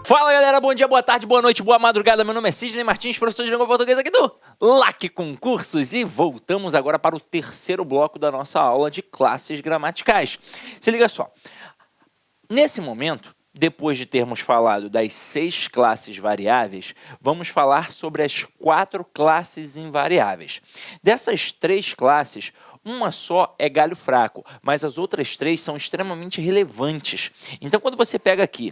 Fala galera, bom dia, boa tarde, boa noite, boa madrugada. Meu nome é Sidney Martins, professor de língua portuguesa aqui do LAC Concursos. E voltamos agora para o terceiro bloco da nossa aula de classes gramaticais. Se liga só, nesse momento, depois de termos falado das 6 classes variáveis, vamos falar sobre as 4 classes invariáveis. Dessas 3 classes, uma só é galho fraco, mas as outras 3 são extremamente relevantes. Então, quando você pega aqui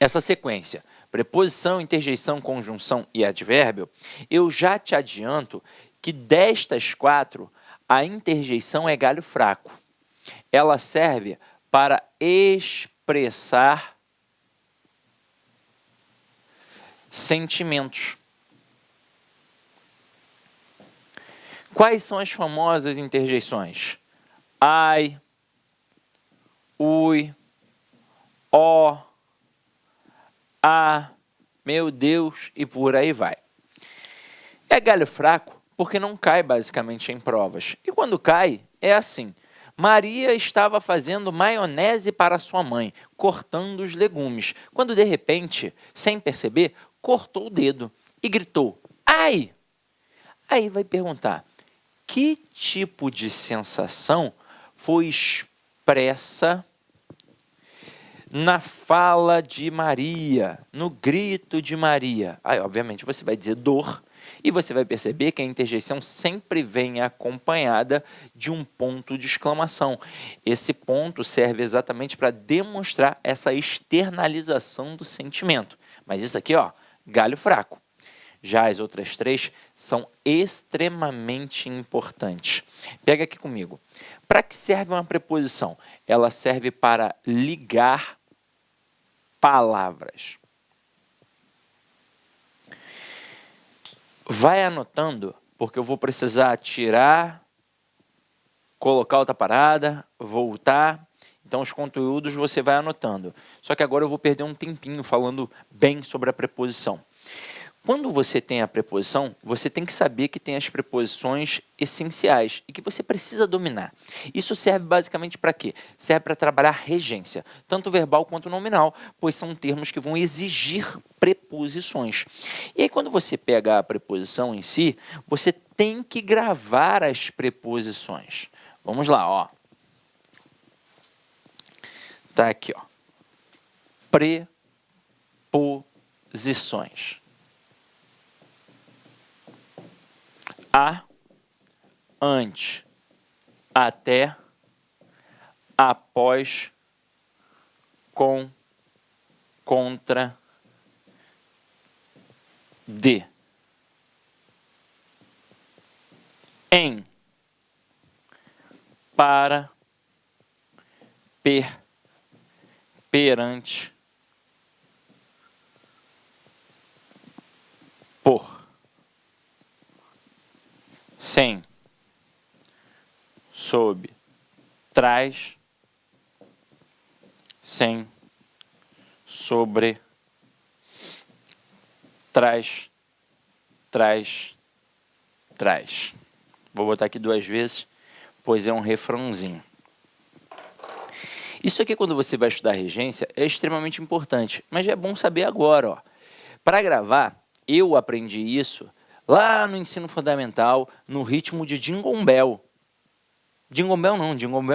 essa sequência, preposição, interjeição, conjunção e advérbio, eu já te adianto que destas 4, a interjeição é galho fraco. Ela serve para expressar sentimentos. Quais são as famosas interjeições? Ai, ui, ó, meu Deus, e por aí vai. É galho fraco porque não cai basicamente em provas. E quando cai, é assim. Maria estava fazendo maionese para sua mãe, cortando os legumes, quando de repente, sem perceber, cortou o dedo e gritou, ai! Aí vai perguntar, que tipo de sensação foi expressa na fala de Maria, no grito de Maria? Aí, obviamente, você vai dizer dor, e você vai perceber que a interjeição sempre vem acompanhada de um ponto de exclamação. Esse ponto serve exatamente para demonstrar essa externalização do sentimento. Mas isso aqui, ó, galho fraco. Já as outras 3 são extremamente importantes. Pega aqui comigo. Para que serve uma preposição? Ela serve para ligar palavras. Vai anotando, porque eu vou precisar tirar, colocar outra parada, voltar. Então, os conteúdos você vai anotando. Só que agora eu vou perder um tempinho falando bem sobre a preposição. Quando você tem a preposição, você tem que saber que tem as preposições essenciais e que você precisa dominar. Isso serve basicamente para quê? Serve para trabalhar regência, tanto verbal quanto nominal, pois são termos que vão exigir preposições. E aí, quando você pega a preposição em si, você tem que gravar as preposições. Vamos lá, ó. Tá aqui, ó. Preposições. A, ante, até, após, com, contra, de, em, para, perante, por, sem, sob, trás, sem, sobre, trás, trás. Vou botar aqui 2 vezes, pois é um refrãozinho. Isso aqui, quando você vai estudar regência, é extremamente importante, mas é bom saber agora, ó. Para gravar, eu aprendi isso lá no ensino fundamental, no ritmo de Jingle Bell. Jingle Bell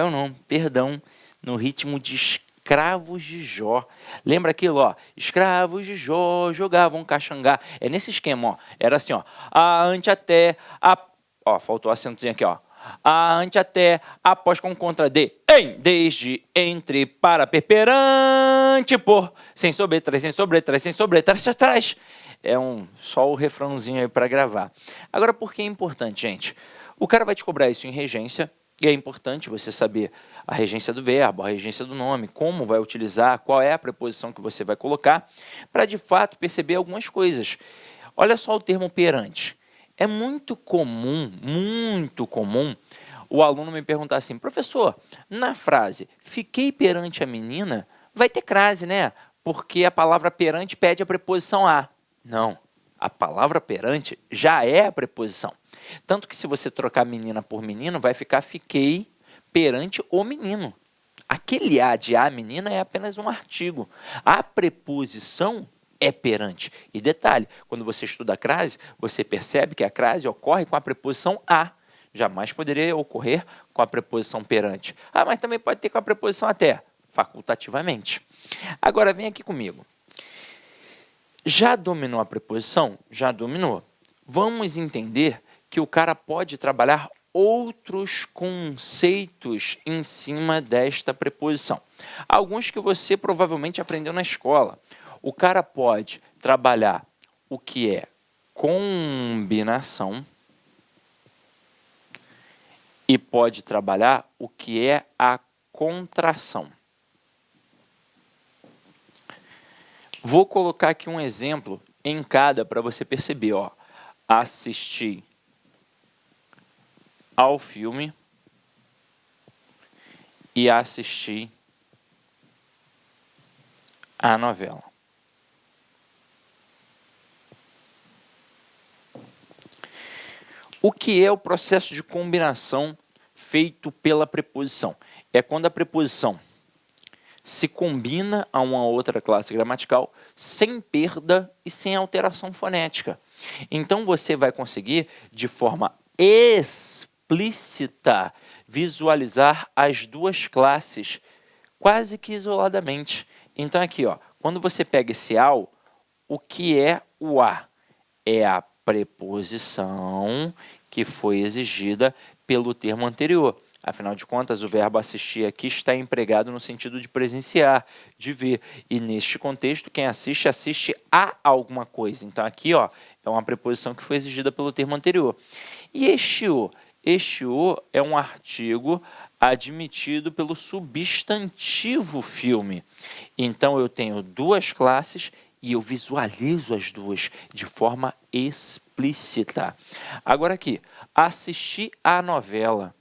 não, perdão, no ritmo de Escravos de Jó. Lembra aquilo, ó? Escravos de Jó jogavam caxangá. É nesse esquema, ó. Era assim, ó. A, ante, até, a... Ó, faltou o acentozinho aqui, ó. A, ante, até, após, com, contra, de, em, desde, entre, para, perante, por, sem sobretrás, sem sobretrás, sem sobretrás, atrás. É só o refrãozinho aí para gravar. Agora, por que é importante, gente? O cara vai te cobrar isso em regência, e é importante você saber a regência do verbo, a regência do nome, como vai utilizar, qual é a preposição que você vai colocar, para, de fato, perceber algumas coisas. Olha só o termo perante. É muito comum, o aluno me perguntar assim, professor, na frase, fiquei perante a menina, vai ter crase, né? Porque a palavra perante pede a preposição a. Não, a palavra perante já é a preposição. Tanto que se você trocar menina por menino, vai ficar fiquei perante o menino. Aquele a de a menina é apenas um artigo. A preposição é perante. E detalhe, quando você estuda a crase, você percebe que a crase ocorre com a preposição a. Jamais poderia ocorrer com a preposição perante. Ah, mas também pode ter com a preposição até, facultativamente. Agora, vem aqui comigo. Já dominou a preposição? Já dominou. Vamos entender que o cara pode trabalhar outros conceitos em cima desta preposição. Alguns que você provavelmente aprendeu na escola. O cara pode trabalhar o que é combinação e pode trabalhar o que é a contração. Vou colocar aqui um exemplo em cada para você perceber. Ó. Assistir ao filme e assistir à novela. O que é o processo de combinação feito pela preposição? É quando a preposição se combina a uma outra classe gramatical sem perda e sem alteração fonética. Então, você vai conseguir, de forma explícita, visualizar as duas classes quase que isoladamente. Então, aqui, ó, quando você pega esse ao, o que é o a? É a preposição que foi exigida pelo termo anterior. Afinal de contas, o verbo assistir aqui está empregado no sentido de presenciar, de ver. E neste contexto, quem assiste, assiste a alguma coisa. Então, aqui ó, é uma preposição que foi exigida pelo termo anterior. E este o? Este o é um artigo admitido pelo substantivo filme. Então, eu tenho duas classes e eu visualizo as duas de forma explícita. Agora aqui, assistir à novela.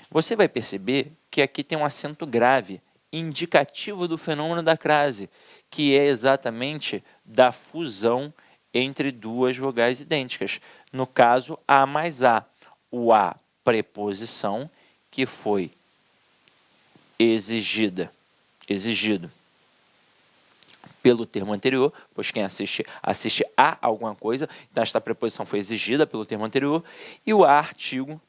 Você vai perceber que aqui tem um acento grave, indicativo do fenômeno da crase, que é exatamente da fusão entre duas vogais idênticas. No caso, A mais A. O A, preposição, que foi exigido pelo termo anterior, pois quem assiste a alguma coisa, então esta preposição foi exigida pelo termo anterior, e o A, artigo,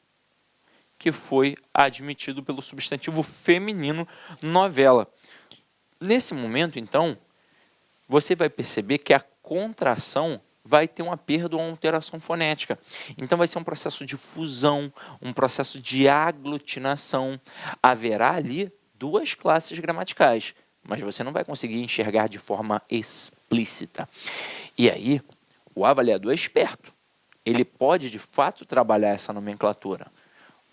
que foi admitido pelo substantivo feminino novela. Nesse momento, então, você vai perceber que a contração vai ter uma perda ou uma alteração fonética. Então, vai ser um processo de fusão, um processo de aglutinação. Haverá ali duas classes gramaticais, mas você não vai conseguir enxergar de forma explícita. E aí, o avaliador é esperto. Ele pode, de fato, trabalhar essa nomenclatura.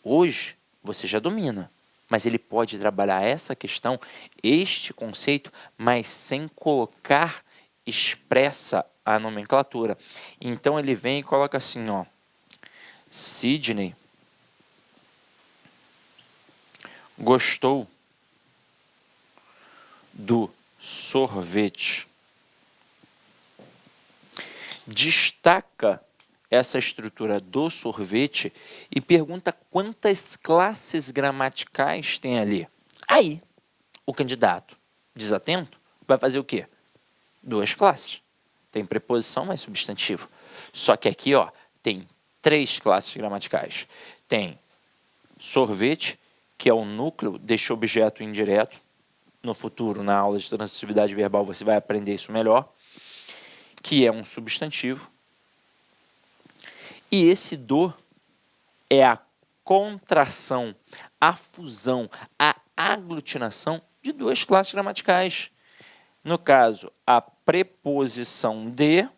Hoje, você já domina, mas ele pode trabalhar essa questão, este conceito, mas sem colocar expressa a nomenclatura. Então, ele vem e coloca assim, ó, Sidney gostou do sorvete. Destaca essa estrutura do sorvete e pergunta quantas classes gramaticais tem ali. Aí, o candidato desatento vai fazer o quê? Duas classes. Tem preposição mais substantivo. Só que aqui ó, tem três classes gramaticais. Tem sorvete, que é o núcleo deste objeto indireto. No futuro, na aula de transitividade verbal, você vai aprender isso melhor. Que é um substantivo. E esse do é a contração, a fusão, a aglutinação de duas classes gramaticais. No caso, a preposição de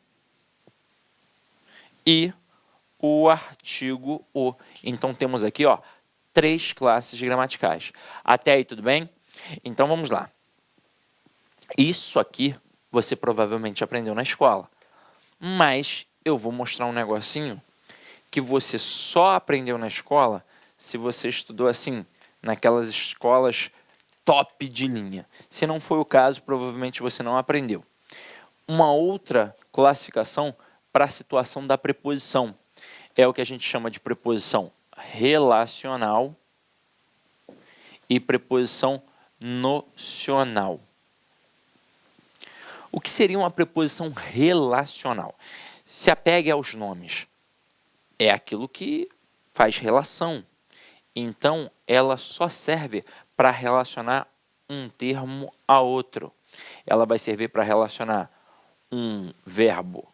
e o artigo o. Então, temos aqui ó, três classes gramaticais. Até aí, tudo bem? Então, vamos lá. Isso aqui você provavelmente aprendeu na escola. Mas eu vou mostrar um negocinho que você só aprendeu na escola se você estudou assim, naquelas escolas top de linha. Se não foi o caso, provavelmente você não aprendeu. Uma outra classificação para a situação da preposição é o que a gente chama de preposição relacional e preposição nocional. O que seria uma preposição relacional? Se apegue aos nomes. É aquilo que faz relação. Então, ela só serve para relacionar um termo a outro. Ela vai servir para relacionar um verbo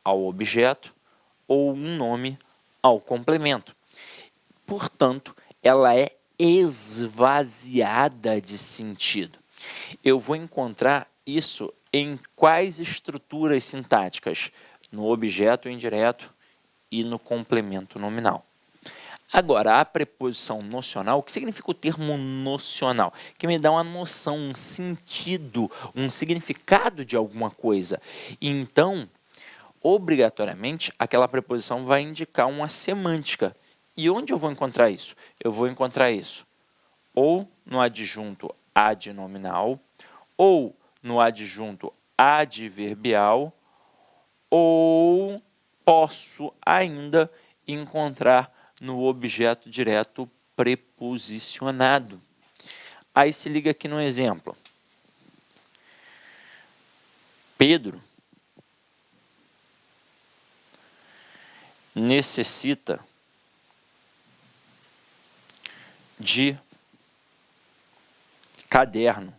ao objeto ou um nome ao complemento. Portanto, ela é esvaziada de sentido. Eu vou encontrar isso em quais estruturas sintáticas? No objeto indireto e no complemento nominal. Agora, a preposição nocional, o que significa o termo nocional? Que me dá uma noção, um sentido, um significado de alguma coisa. Então, obrigatoriamente, aquela preposição vai indicar uma semântica. E onde eu vou encontrar isso? Eu vou encontrar isso ou no adjunto adnominal, ou no adjunto adverbial, ou posso ainda encontrar no objeto direto preposicionado. Aí se liga aqui no exemplo. Pedro necessita de caderno.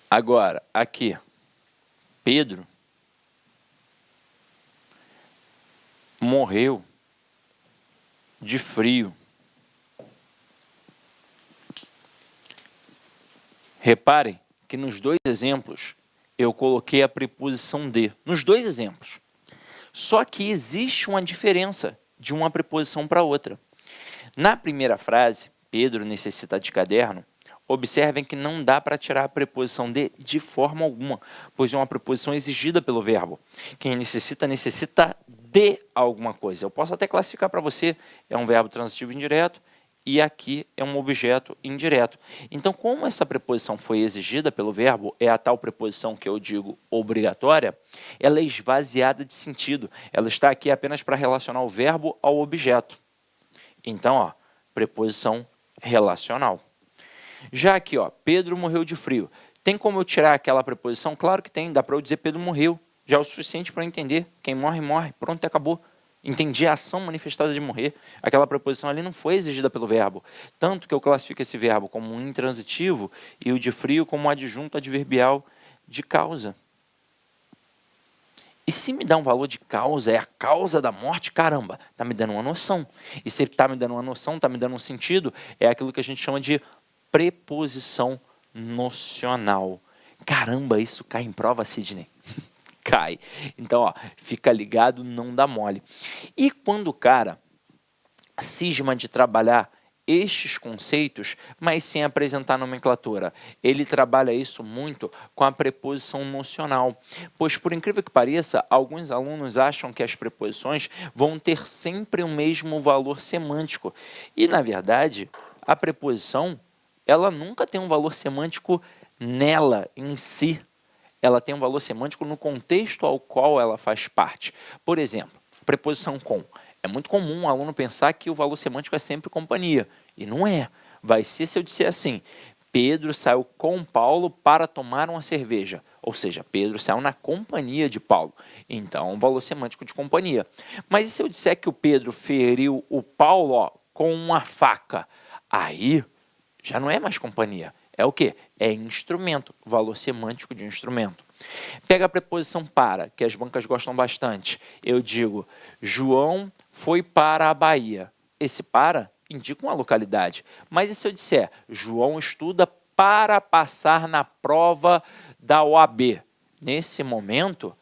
Agora, aqui, Pedro morreu de frio. Reparem que nos dois exemplos eu coloquei a preposição de. Nos dois exemplos. Só que existe uma diferença de uma preposição para outra. Na primeira frase, Pedro necessita de caderno, observem que não dá para tirar a preposição de forma alguma, pois é uma preposição exigida pelo verbo. Quem necessita, necessita de alguma coisa. Eu posso até classificar para você, é um verbo transitivo indireto, e aqui é um objeto indireto. Então, como essa preposição foi exigida pelo verbo, é a tal preposição que eu digo obrigatória, ela é esvaziada de sentido. Ela está aqui apenas para relacionar o verbo ao objeto. Então, ó, preposição relacional. Já aqui, ó, Pedro morreu de frio. Tem como eu tirar aquela preposição? Claro que tem, dá para eu dizer Pedro morreu. Já é o suficiente para eu entender. Quem morre, morre. Pronto, acabou. Entendi a ação manifestada de morrer. Aquela preposição ali não foi exigida pelo verbo. Tanto que eu classifico esse verbo como um intransitivo e o de frio como um adjunto adverbial de causa. E se me dá um valor de causa, é a causa da morte, caramba, está me dando uma noção. E se está me dando uma noção, está me dando um sentido, é aquilo que a gente chama de preposição nocional. Caramba, isso cai em prova, Sidney? Cai. Então, ó, fica ligado, não dá mole. E quando o cara cisma de trabalhar estes conceitos, mas sem apresentar nomenclatura, ele trabalha isso muito com a preposição nocional, pois, por incrível que pareça, alguns alunos acham que as preposições vão ter sempre o mesmo valor semântico, e, na verdade, a preposição, ela nunca tem um valor semântico nela, em si. Ela tem um valor semântico no contexto ao qual ela faz parte. Por exemplo, preposição com. É muito comum um aluno pensar que o valor semântico é sempre companhia. E não é. Vai ser se eu disser assim, Pedro saiu com Paulo para tomar uma cerveja. Ou seja, Pedro saiu na companhia de Paulo. Então, um valor semântico de companhia. Mas e se eu disser que o Pedro feriu o Paulo, ó, com uma faca? Aí, já não é mais companhia. É o quê? É instrumento, valor semântico de instrumento. Pega a preposição para, que as bancas gostam bastante. Eu digo, João foi para a Bahia. Esse para indica uma localidade. Mas e se eu disser, João estuda para passar na prova da OAB? Nesse momento,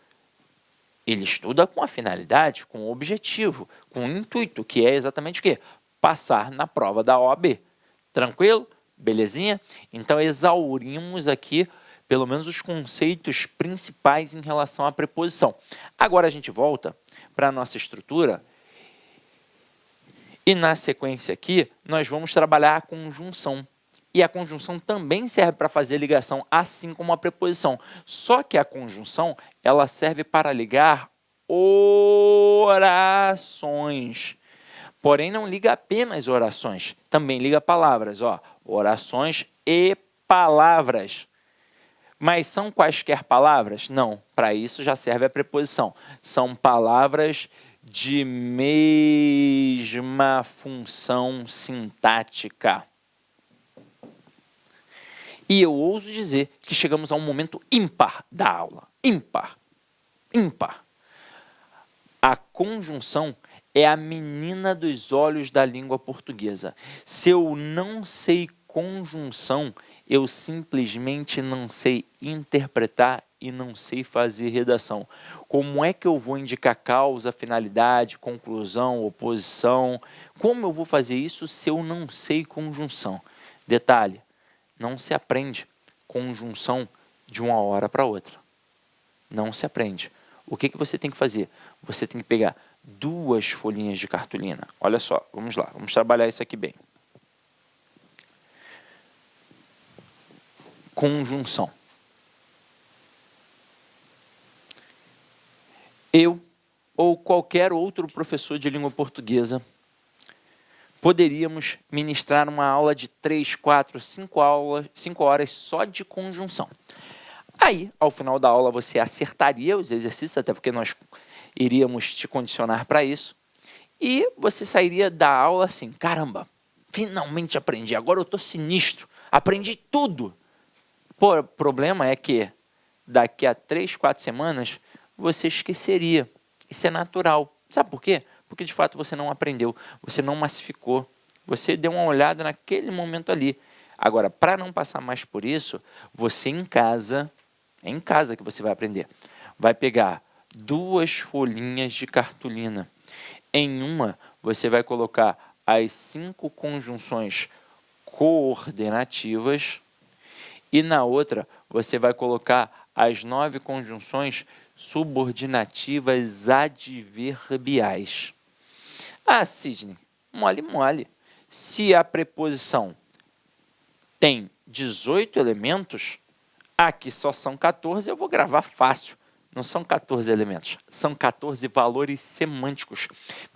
ele estuda com a finalidade, com o objetivo, com o intuito, que é exatamente o quê? Passar na prova da OAB. Tranquilo? Belezinha? Então, exaurimos aqui, pelo menos, os conceitos principais em relação à preposição. Agora, a gente volta para a nossa estrutura e, na sequência aqui, nós vamos trabalhar a conjunção. E a conjunção também serve para fazer ligação, assim como a preposição. Só que a conjunção, ela serve para ligar orações. Porém, não liga apenas orações, também liga palavras, ó, orações e palavras. Mas são quaisquer palavras? Não, para isso já serve a preposição. São palavras de mesma função sintática. E eu ouso dizer que chegamos a um momento ímpar da aula. Ímpar. Ímpar. A conjunção é a menina dos olhos da língua portuguesa. Se eu não sei conjunção, eu simplesmente não sei interpretar e não sei fazer redação. Como é que eu vou indicar causa, finalidade, conclusão, oposição? Como eu vou fazer isso se eu não sei conjunção? Detalhe, não se aprende conjunção de uma hora para outra. Não se aprende. O que você tem que fazer? Você tem que pegar 2 folhinhas de cartolina. Olha só, vamos lá, vamos trabalhar isso aqui bem. Conjunção. Eu ou qualquer outro professor de língua portuguesa poderíamos ministrar uma aula de 3, 4, 5 horas só de conjunção. Aí, ao final da aula, você acertaria os exercícios, até porque nós iríamos te condicionar para isso, e você sairia da aula assim, caramba, finalmente aprendi, agora eu estou sinistro, aprendi tudo. Pô, o problema é que daqui a 3, 4 semanas, você esqueceria. Isso é natural. Sabe por quê? Porque, de fato, você não aprendeu, você não massificou, você deu uma olhada naquele momento ali. Agora, para não passar mais por isso, você em casa, é em casa que você vai aprender, vai pegar 2 folhinhas de cartolina. Em uma, você vai colocar as 5 conjunções coordenativas e na outra, você vai colocar as 9 conjunções subordinativas adverbiais. Ah, Sidney, mole, mole. Se a preposição tem 18 elementos, aqui só são 14, eu vou gravar fácil. Não são 14 elementos, são 14 valores semânticos.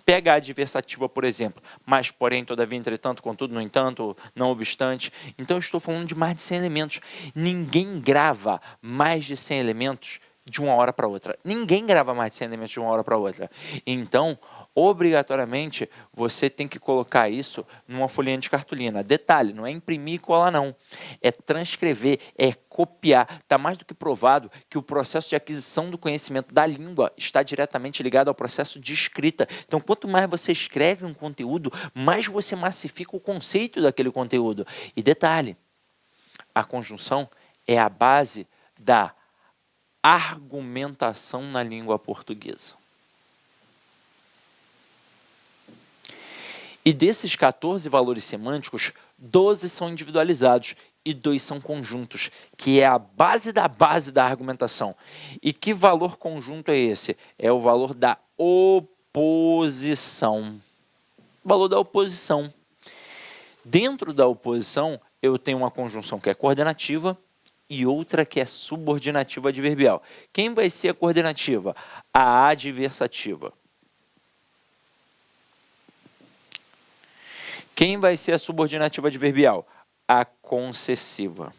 Pega a adversativa, por exemplo, mas, porém, todavia, entretanto, contudo, no entanto, não obstante. Então, eu estou falando de mais de 100 elementos. Ninguém grava mais de 100 elementos de uma hora para outra. Ninguém grava mais de 100 elementos de uma hora para outra. Então, obrigatoriamente, você tem que colocar isso numa folhinha de cartolina. Detalhe, não é imprimir e colar, não. É transcrever, é copiar. Está mais do que provado que o processo de aquisição do conhecimento da língua está diretamente ligado ao processo de escrita. Então, quanto mais você escreve um conteúdo, mais você massifica o conceito daquele conteúdo. E detalhe, a conjunção é a base da argumentação na língua portuguesa. E desses 14 valores semânticos, 12 são individualizados e 2 são conjuntos, que é a base da argumentação. E que valor conjunto é esse? É o valor da oposição. O valor da oposição. Dentro da oposição, eu tenho uma conjunção que é coordenativa e outra que é subordinativa adverbial. Quem vai ser a coordenativa? A adversativa. Quem vai ser a subordinativa adverbial? A concessiva.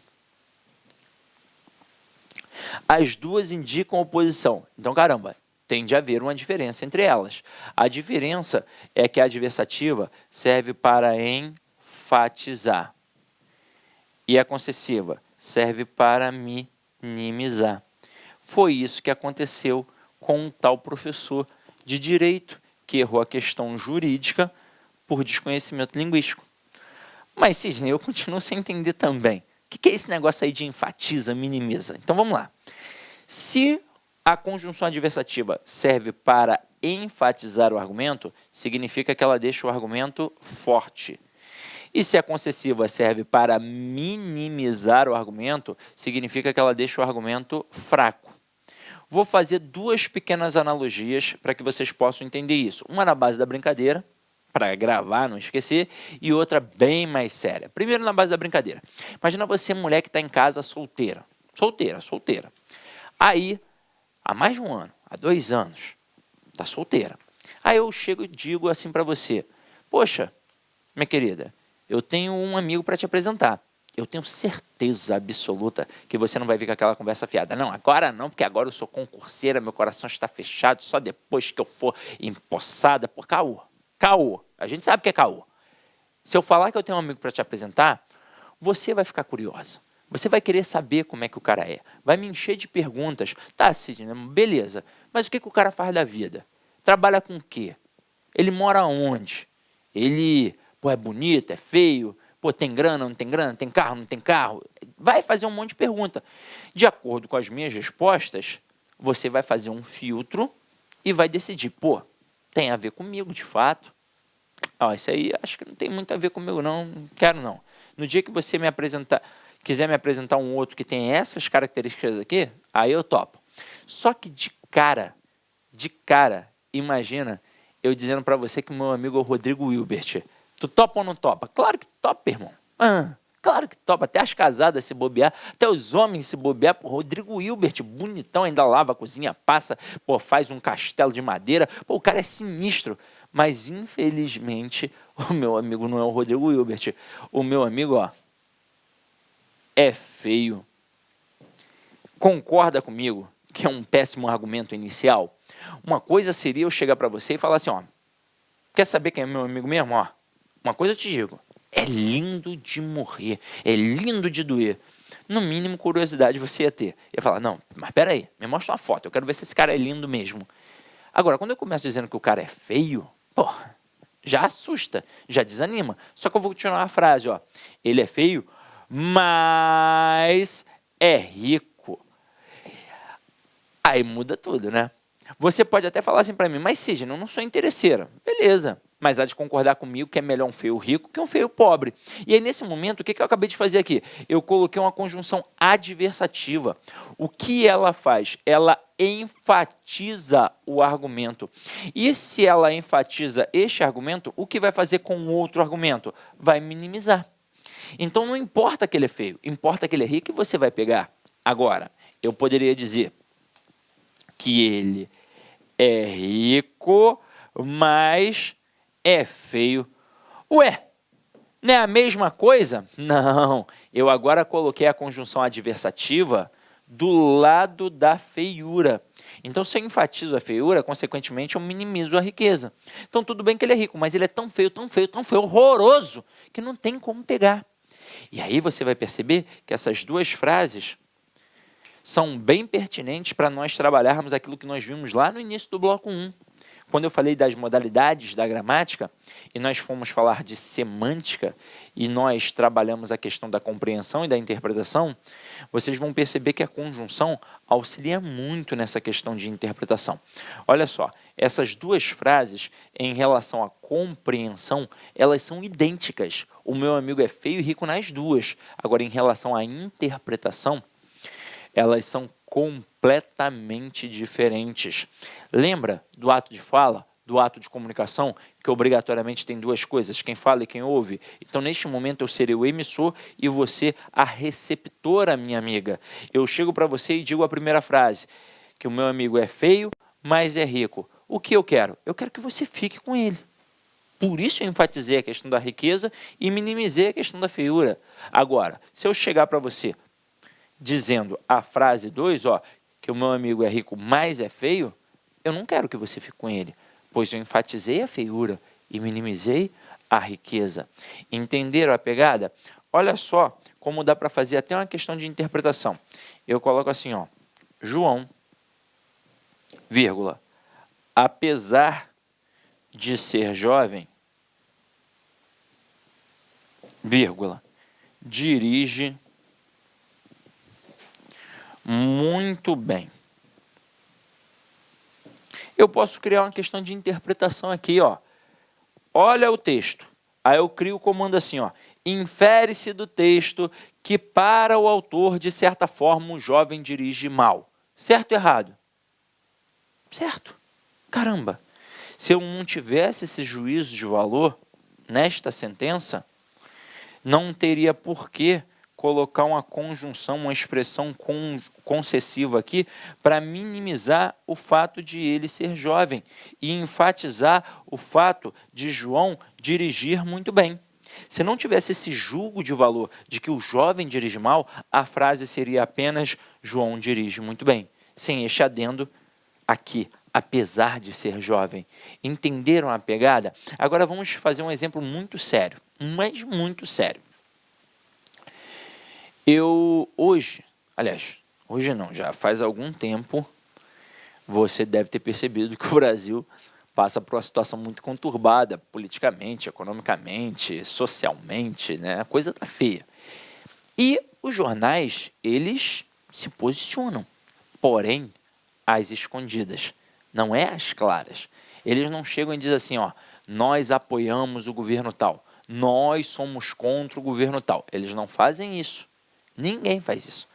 As duas indicam oposição. Então, caramba, tem de haver uma diferença entre elas. A diferença é que a adversativa serve para enfatizar. E a concessiva serve para minimizar. Foi isso que aconteceu com um tal professor de direito que errou a questão jurídica por desconhecimento linguístico. Mas, Sidney, eu continuo sem entender também. O que é esse negócio aí de enfatiza, minimiza? Então, vamos lá. Se a conjunção adversativa serve para enfatizar o argumento, significa que ela deixa o argumento forte. E se a concessiva serve para minimizar o argumento, significa que ela deixa o argumento fraco. Vou fazer 2 pequenas analogias para que vocês possam entender isso. Uma na base da brincadeira, para gravar, não esquecer, e outra bem mais séria. Primeiro na base da brincadeira. Imagina você, mulher que está em casa solteira. Solteira. Aí, há mais de 1 ano, há 2 anos, está solteira. Aí eu chego e digo assim para você, Poxa, minha querida, eu tenho um amigo para te apresentar. Eu tenho certeza absoluta que você não vai vir com aquela conversa fiada. Não, agora não, porque agora eu sou concurseira, meu coração está fechado, só depois que eu for empossada por caô. Caô. A gente sabe que é caô. Se eu falar que eu tenho um amigo para te apresentar, você vai ficar curiosa. Você vai querer saber como é que o cara é. Vai me encher de perguntas. Tá, Sidney, beleza. Mas o que o cara faz da vida? Trabalha com o quê? Ele mora onde? Ele, é bonito, é feio? Tem grana, não tem grana? Tem carro, não tem carro? Vai fazer um monte de pergunta. De acordo com as minhas respostas, você vai fazer um filtro e vai decidir, tem a ver comigo, de fato. Isso aí acho que não tem muito a ver comigo, não quero não. No dia que você quiser me apresentar um outro que tem essas características aqui, aí eu topo. Só que de cara, imagina eu dizendo para você que o meu amigo é o Rodrigo Hilbert. Tu topa ou não topa? Claro que topa, irmão. Claro que topa. Até as casadas se bobear, até os homens se bobear. Rodrigo Hilbert, bonitão, ainda lava a cozinha, passa, faz um castelo de madeira. O cara é sinistro. Mas, infelizmente, o meu amigo não é o Rodrigo Hilbert. O meu amigo, é feio. Concorda comigo que é um péssimo argumento inicial? Uma coisa seria eu chegar para você e falar assim, quer saber quem é meu amigo mesmo? Uma coisa eu te digo, é lindo de morrer, é lindo de doer. No mínimo, curiosidade você ia ter. Ia falar, não, mas peraí, me mostra uma foto, eu quero ver se esse cara é lindo mesmo. Agora, quando eu começo dizendo que o cara é feio, já assusta, já desanima. Só que eu vou continuar a frase, ele é feio, mas é rico. Aí muda tudo, né? Você pode até falar assim para mim, mas Sidney, eu não sou interesseira. Beleza, mas há de concordar comigo que é melhor um feio rico que um feio pobre. E aí, nesse momento, o que eu acabei de fazer aqui? Eu coloquei uma conjunção adversativa. O que ela faz? Ela enfatiza o argumento. E se ela enfatiza este argumento, o que vai fazer com o outro argumento? Vai minimizar. Então, não importa que ele é feio, importa que ele é rico e você vai pegar. Agora, eu poderia dizer que ele é rico, mas é feio. Ué, não é a mesma coisa? Não, eu agora coloquei a conjunção adversativa do lado da feiura. Então, se eu enfatizo a feiura, consequentemente, eu minimizo a riqueza. Então, tudo bem que ele é rico, mas ele é tão feio, horroroso, que não tem como pegar. E aí você vai perceber que essas duas frases são bem pertinentes para nós trabalharmos aquilo que nós vimos lá no início do bloco 1. Quando eu falei das modalidades da gramática, e nós fomos falar de semântica, e nós trabalhamos a questão da compreensão e da interpretação, vocês vão perceber que a conjunção auxilia muito nessa questão de interpretação. Olha só, essas duas frases, em relação à compreensão, elas são idênticas. O meu amigo é feio e rico nas duas. Agora, em relação à interpretação, elas são completamente diferentes. Lembra do ato de fala, do ato de comunicação, que obrigatoriamente tem duas coisas, quem fala e quem ouve? Então, neste momento, eu serei o emissor e você a receptora, minha amiga. Eu chego para você e digo a primeira frase, que o meu amigo é feio, mas é rico. O que eu quero? Eu quero que você fique com ele. Por isso eu enfatizei a questão da riqueza e minimizei a questão da feiura. Agora, se eu chegar para você dizendo a frase 2, que o meu amigo é rico, mas é feio, eu não quero que você fique com ele, pois eu enfatizei a feiura e minimizei a riqueza. Entenderam a pegada? Olha só como dá para fazer até uma questão de interpretação. Eu coloco assim, João, vírgula, apesar de ser jovem, vírgula, dirige muito bem. Eu posso criar uma questão de interpretação aqui, Olha o texto. Aí eu crio o comando assim, infere-se do texto que para o autor, de certa forma, o jovem dirige mal. Certo ou errado? Certo. Caramba. Se eu não tivesse esse juízo de valor nesta sentença, não teria por que colocar uma conjunção, uma expressão concessiva aqui para minimizar o fato de ele ser jovem e enfatizar o fato de João dirigir muito bem. Se não tivesse esse julgo de valor de que o jovem dirige mal, a frase seria apenas João dirige muito bem, sem este adendo aqui, apesar de ser jovem. Entenderam a pegada? Agora vamos fazer um exemplo muito sério, mas muito sério. Hoje não, já faz algum tempo, você deve ter percebido que o Brasil passa por uma situação muito conturbada, politicamente, economicamente, socialmente, né? A coisa tá feia. E os jornais, eles se posicionam, porém, às escondidas, não é às claras. Eles não chegam e dizem assim, ó, nós apoiamos o governo tal, nós somos contra o governo tal. Eles não fazem isso. Ninguém faz isso.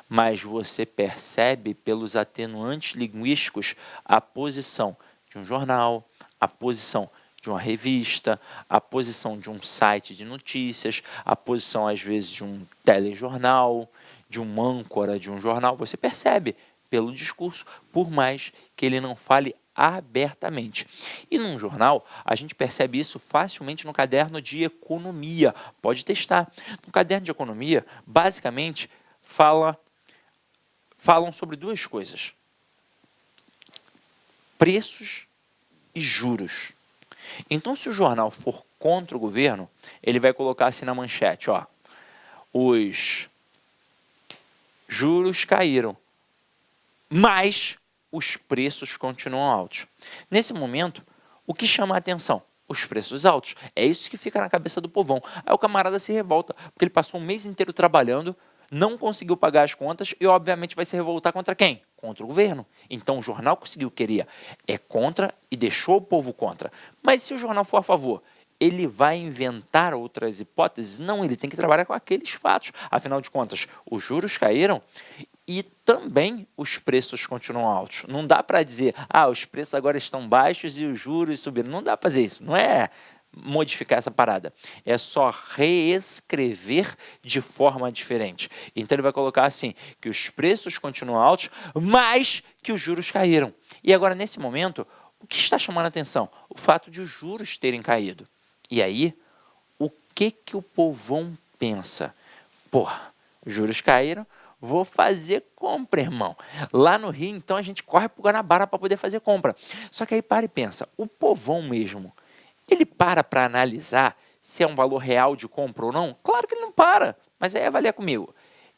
Mas você percebe pelos atenuantes linguísticos a posição de um jornal, a posição de uma revista, a posição de um site de notícias, a posição, às vezes, de um telejornal, de um âncora de um jornal. Você percebe pelo discurso, por mais que ele não fale abertamente. E num jornal, a gente percebe isso facilmente no caderno de economia. Pode testar. No caderno de economia, basicamente, falam sobre duas coisas: preços e juros. Então, se o jornal for contra o governo, ele vai colocar assim na manchete, ó, os juros caíram, mas os preços continuam altos. Nesse momento, o que chama a atenção? Os preços altos. É isso que fica na cabeça do povão. Aí o camarada se revolta, porque ele passou um mês inteiro trabalhando, não conseguiu pagar as contas e, obviamente, vai se revoltar contra quem? Contra o governo. Então, o jornal conseguiu o que queria. É contra e deixou o povo contra. Mas se o jornal for a favor, ele vai inventar outras hipóteses? Não, ele tem que trabalhar com aqueles fatos. Afinal de contas, os juros caíram e também os preços continuam altos. Não dá para dizer, os preços agora estão baixos e os juros subiram. Não dá para fazer isso. Não é modificar essa parada. É só reescrever de forma diferente. Então ele vai colocar assim, que os preços continuam altos, mas que os juros caíram. E agora, nesse momento, o que está chamando a atenção? O fato de os juros terem caído. E aí, o que o povão pensa? Porra, os juros caíram, vou fazer compra, irmão. Lá no Rio, então, a gente corre para o Guanabara para poder fazer compra. Só que aí para e pensa, o povão mesmo, ele para analisar se é um valor real de compra ou não? Claro que ele não para, mas aí avalia comigo.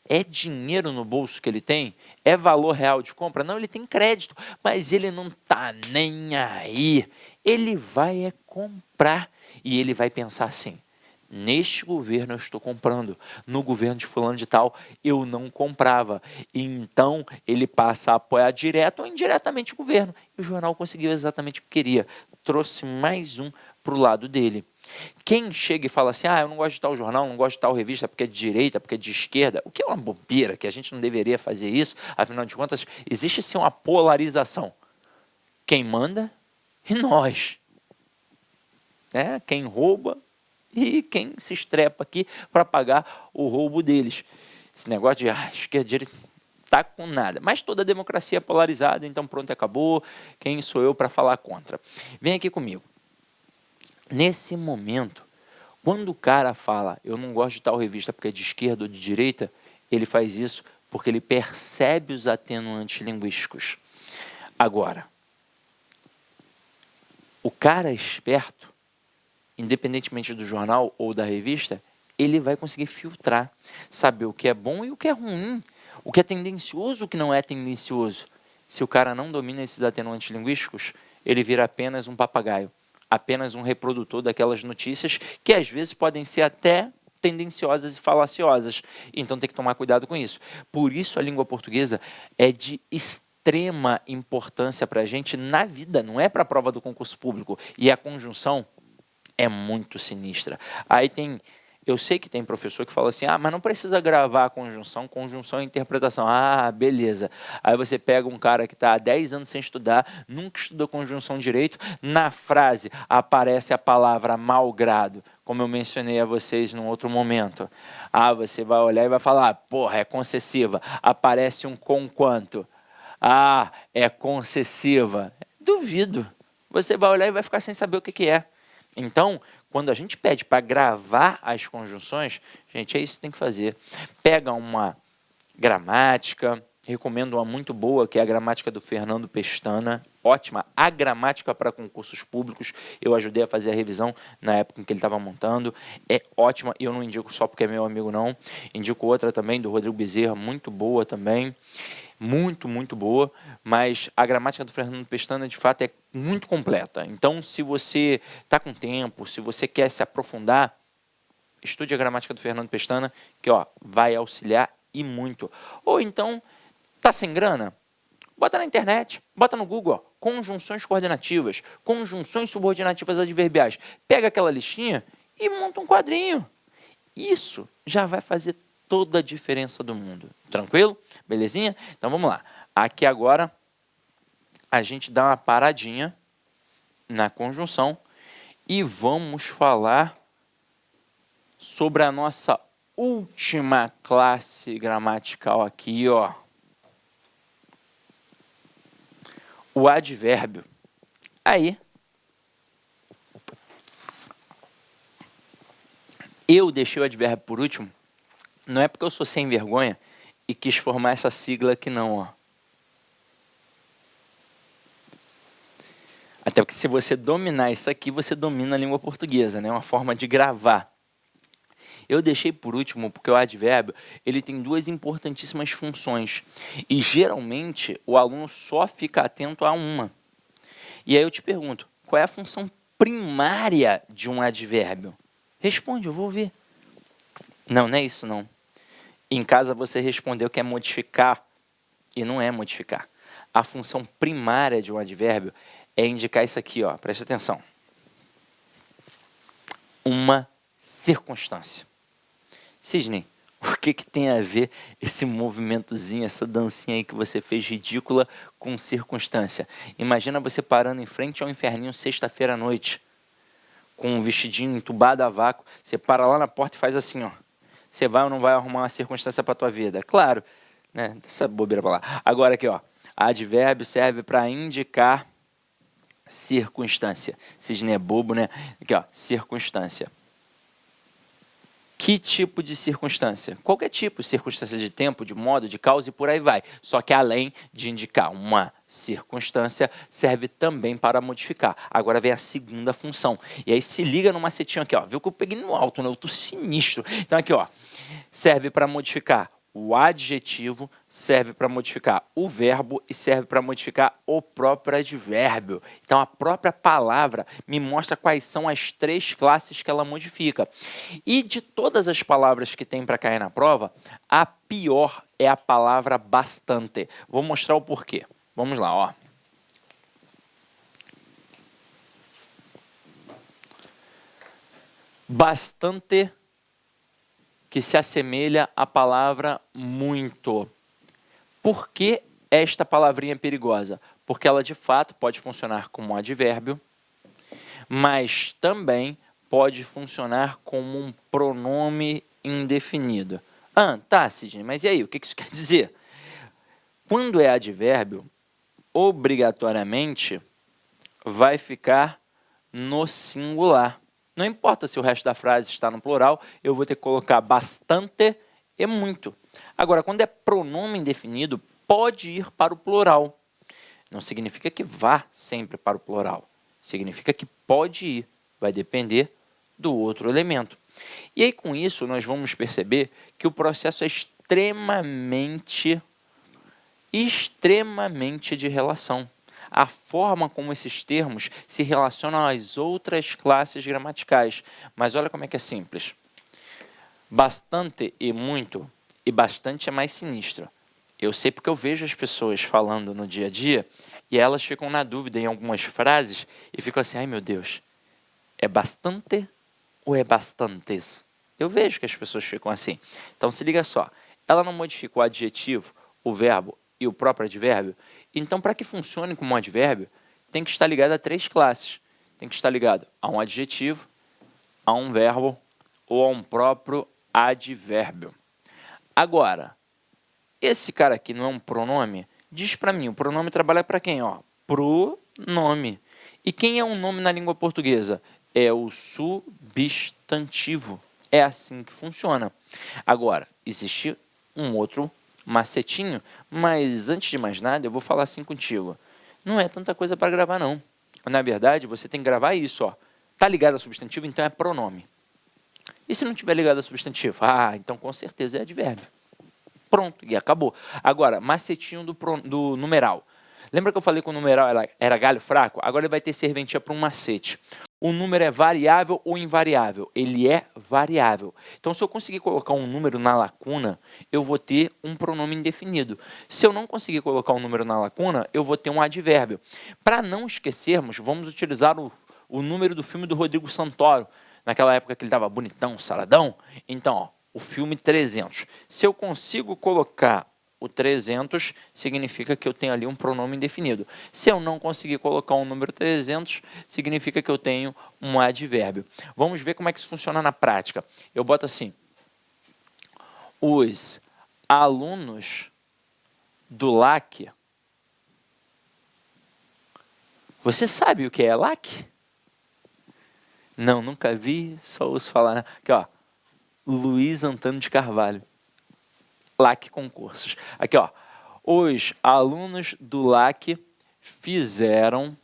É dinheiro no bolso que ele tem? É valor real de compra? Não, ele tem crédito, mas ele não está nem aí. Ele vai comprar e ele vai pensar assim, neste governo eu estou comprando, no governo de fulano de tal eu não comprava. Então ele passa a apoiar direto ou indiretamente o governo. E o jornal conseguiu exatamente o que queria. Trouxe mais um para o lado dele. Quem chega e fala assim, eu não gosto de tal jornal, não gosto de tal revista porque é de direita, porque é de esquerda, o que é uma bobeira, que a gente não deveria fazer isso, afinal de contas, existe sim uma polarização. Quem manda e nós. Quem rouba e quem se estrepa aqui para pagar o roubo deles. Esse negócio de esquerda, direita, tá com nada. Mas toda a democracia é polarizada, então pronto, acabou. Quem sou eu para falar contra? Vem aqui comigo. Nesse momento, quando o cara fala, eu não gosto de tal revista porque é de esquerda ou de direita, ele faz isso porque ele percebe os atenuantes linguísticos. Agora, o cara esperto, independentemente do jornal ou da revista, ele vai conseguir filtrar, saber o que é bom e o que é ruim, o que é tendencioso e o que não é tendencioso. Se o cara não domina esses atenuantes linguísticos, ele vira apenas um papagaio, apenas um reprodutor daquelas notícias que às vezes podem ser até tendenciosas e falaciosas. Então tem que tomar cuidado com isso. Por isso a língua portuguesa é de extrema importância para a gente na vida, não é para a prova do concurso público. E a conjunção é muito sinistra. Eu sei que tem professor que fala assim, mas não precisa gravar a conjunção é interpretação. Beleza. Aí você pega um cara que está há 10 anos sem estudar, nunca estudou conjunção direito, na frase aparece a palavra malgrado, como eu mencionei a vocês num outro momento. Você vai olhar e vai falar, porra, é concessiva. Aparece um conquanto. É concessiva. Duvido. Você vai olhar e vai ficar sem saber o que é. Então, quando a gente pede para gravar as conjunções, gente, é isso que tem que fazer. Pega uma gramática, recomendo uma muito boa, que é a gramática do Fernando Pestana, ótima, a gramática para concursos públicos, eu ajudei a fazer a revisão na época em que ele estava montando, é ótima, e eu não indico só porque é meu amigo não, indico outra também, do Rodrigo Bezerra, muito boa também, muito boa, mas a gramática do Fernando Pestana, de fato, é muito completa. Então, se você está com tempo, se você quer se aprofundar, estude a gramática do Fernando Pestana, que vai auxiliar e muito. Ou então, tá sem grana? Bota na internet, bota no Google, conjunções coordenativas, conjunções subordinativas adverbiais. Pega aquela listinha e monta um quadrinho. Isso já vai fazer toda a diferença do mundo. Tranquilo? Belezinha? Então vamos lá. Aqui agora a gente dá uma paradinha na conjunção e vamos falar sobre a nossa última classe gramatical aqui, o advérbio. Aí, eu deixei o advérbio por último, não é porque eu sou sem vergonha e quis formar essa sigla aqui não, Até porque se você dominar isso aqui, você domina a língua portuguesa, né? Uma forma de gravar. Eu deixei por último porque o advérbio ele tem duas importantíssimas funções e geralmente o aluno só fica atento a uma. E aí eu te pergunto, qual é a função primária de um advérbio? Responde, eu vou ver. Não, não é isso não. Em casa você respondeu que é modificar e não é modificar. A função primária de um advérbio é indicar isso aqui, preste atenção. Uma circunstância. Sidney, o que tem a ver esse movimentozinho, essa dancinha aí que você fez ridícula com circunstância? Imagina você parando em frente ao inferninho sexta-feira à noite, com um vestidinho entubado a vácuo, você para lá na porta e faz assim, Você vai ou não vai arrumar uma circunstância para a tua vida? Claro, né? Essa bobeira para lá. Agora aqui, advérbio serve para indicar circunstância. Sidney é bobo, né? Aqui, circunstância. Que tipo de circunstância? Qualquer tipo, circunstância de tempo, de modo, de causa e por aí vai. Só que além de indicar uma circunstância, serve também para modificar. Agora vem a segunda função. E aí se liga no macetinho aqui, Viu que eu peguei no alto, né? Eu tô sinistro. Então aqui, serve para modificar o adjetivo, serve para modificar o verbo e serve para modificar o próprio advérbio. Então, a própria palavra me mostra quais são as três classes que ela modifica. E de todas as palavras que tem para cair na prova, a pior é a palavra bastante. Vou mostrar o porquê. Vamos lá, Bastante, que se assemelha à palavra muito. Por que esta palavrinha é perigosa? Porque ela, de fato, pode funcionar como um advérbio, mas também pode funcionar como um pronome indefinido. Tá, Sidney, mas e aí? O que isso quer dizer? Quando é advérbio, obrigatoriamente vai ficar no singular. Não importa se o resto da frase está no plural, eu vou ter que colocar bastante e muito. Agora, quando é pronome indefinido, pode ir para o plural. Não significa que vá sempre para o plural. Significa que pode ir. Vai depender do outro elemento. E aí, com isso, nós vamos perceber que o processo é extremamente de relação. A forma como esses termos se relacionam às outras classes gramaticais. Mas olha como é que é simples. Bastante e muito, e bastante é mais sinistro. Eu sei porque eu vejo as pessoas falando no dia a dia e elas ficam na dúvida em algumas frases e ficam assim, ai meu Deus, é bastante ou é bastantes? Eu vejo que as pessoas ficam assim. Então se liga só, ela não modifica o adjetivo, o verbo e o próprio advérbio. Então, para que funcione como um advérbio, tem que estar ligado a três classes. Tem que estar ligado a um adjetivo, a um verbo ou a um próprio advérbio. Agora, esse cara aqui não é um pronome? Diz para mim, o pronome trabalha para quem? Pronome. E quem é um nome na língua portuguesa? é o substantivo. É assim que funciona. Agora, existe um outro macetinho, mas antes de mais nada, eu vou falar assim contigo. Não é tanta coisa para gravar, não. Na verdade, você tem que gravar isso, ó. Tá ligado a substantivo, então é pronome. E se não tiver ligado a substantivo? Ah, então com certeza é advérbio. Pronto, e acabou. Agora, macetinho do numeral. Lembra que eu falei que o numeral era galho fraco? Agora ele vai ter serventia para um macete. O número é variável ou invariável? Ele é variável. Então, se eu conseguir colocar um número na lacuna, eu vou ter um pronome indefinido. Se eu não conseguir colocar um número na lacuna, eu vou ter um advérbio. Para não esquecermos, vamos utilizar o número do filme do Rodrigo Santoro, naquela época que ele estava bonitão, saradão. Então, ó, o filme 300. Se eu consigo colocar o 300, significa que eu tenho ali um pronome indefinido. Se eu não conseguir colocar um número 300, significa que eu tenho um advérbio. Vamos ver como é que isso funciona na prática. Eu boto assim: os alunos do LAC. Você sabe o que é LAC? Não, nunca vi, só ouço falar. Né? Aqui, ó, Luiz Antônio de Carvalho. LAC Concursos. Aqui, ó. Os alunos do LAC fizeram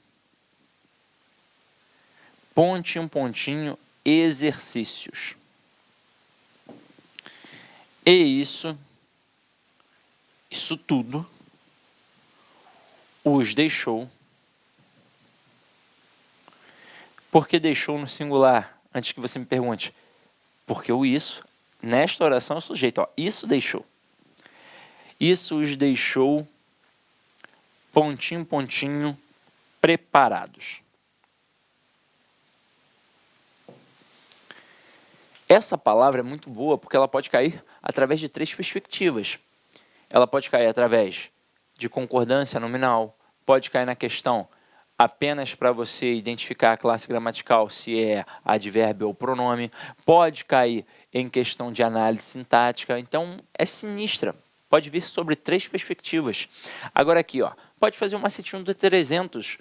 pontinho, exercícios. E isso tudo os deixou. Por que deixou no singular? Antes que você me pergunte. Porque o isso, nesta oração, é o sujeito. Ó, isso deixou. Isso os deixou, pontinho, preparados. Essa palavra é muito boa porque ela pode cair através de três perspectivas. Ela pode cair através de concordância nominal, pode cair na questão apenas para você identificar a classe gramatical se é advérbio ou pronome, pode cair em questão de análise sintática, então é sinistra. Pode vir sobre três perspectivas. Agora aqui, ó, pode fazer um macetinho do 300.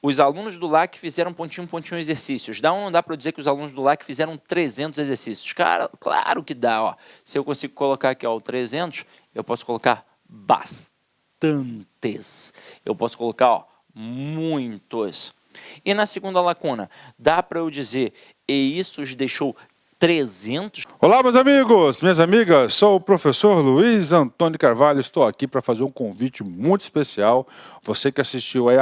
Os alunos do LAC fizeram pontinho, exercícios. Dá ou não dá para eu dizer que os alunos do LAC fizeram 300 exercícios? Cara, claro que dá. Ó. Se eu consigo colocar aqui ó, o 300, eu posso colocar bastantes. Eu posso colocar ó, muitos. E na segunda lacuna, dá para eu dizer, e isso os deixou 300? Olá, meus amigos, minhas amigas, sou o professor Luiz Antônio de Carvalho, estou aqui para fazer um convite muito especial. Você que assistiu aí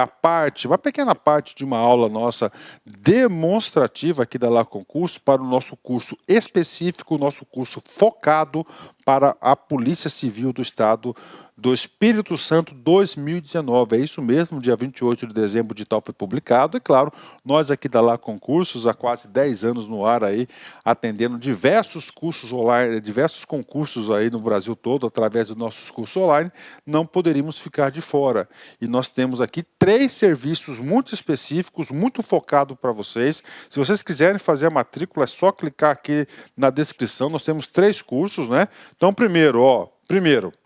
uma pequena parte de uma aula nossa demonstrativa aqui da LAC Concurso para o nosso curso específico, nosso curso focado para a Polícia Civil do Estado do Espírito Santo 2019. É isso mesmo, dia 28 de dezembro de tal foi publicado. E claro, nós aqui da LAC Concursos, há quase 10 anos no ar aí, atendendo diversos cursos online, diversos concursos aí no Brasil todo, através dos nossos cursos online, não poderíamos ficar de fora. E nós temos aqui 3 serviços muito específicos, muito focados para vocês. Se vocês quiserem fazer a matrícula, é só clicar aqui na descrição. Nós temos 3 cursos, né? Então, primeiro,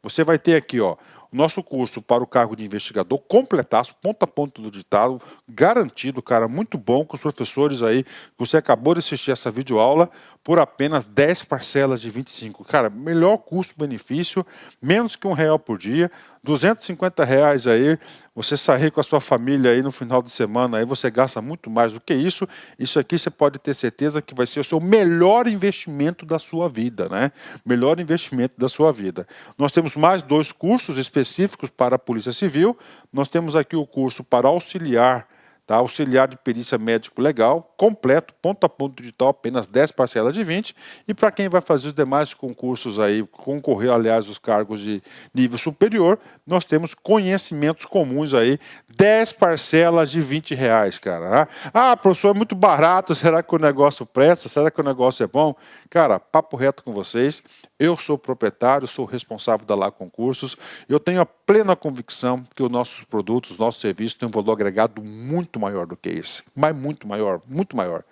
você vai ter aqui, ó, o nosso curso para o cargo de investigador, completaço, ponto a ponto do ditado, garantido, cara, muito bom, com os professores aí, você acabou de assistir essa videoaula, por apenas 10 parcelas de 25. Cara, melhor custo-benefício, menos que R$1 por dia, R$250 aí, você sair com a sua família aí no final de semana, aí você gasta muito mais do que isso. Isso aqui você pode ter certeza que vai ser o seu melhor investimento da sua vida, né? Melhor investimento da sua vida. Nós temos mais 2 cursos específicos para a Polícia Civil. Nós temos aqui o curso para auxiliar, tá? Auxiliar de perícia médico legal, completo, ponto a ponto digital, apenas 10 parcelas de 20. E para quem vai fazer os demais concursos aí, concorrer, aliás, os cargos de nível superior, nós temos conhecimentos comuns aí, 10 parcelas de R$20, cara. Ah, professor, é muito barato, será que o negócio presta? Será que o negócio é bom? Cara, papo reto com vocês, eu sou proprietário, sou responsável da LAC Concursos, eu tenho a plena convicção que os nossos produtos, os nossos serviços têm um valor agregado muito maior do que esse, mas muito maior, muito maior.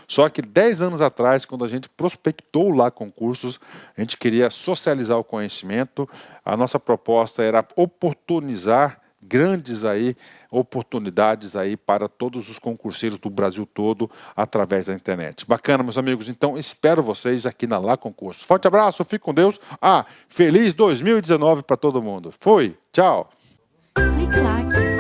Só que 10 anos atrás, quando a gente prospectou o LAC Concursos, a gente queria socializar o conhecimento, a nossa proposta era oportunizar grandes aí oportunidades aí para todos os concurseiros do Brasil todo através da internet. Bacana, meus amigos. Então, espero vocês aqui na Lá Concursos. Forte abraço, fique com Deus. Feliz 2019 para todo mundo. Fui, tchau. Clique lá.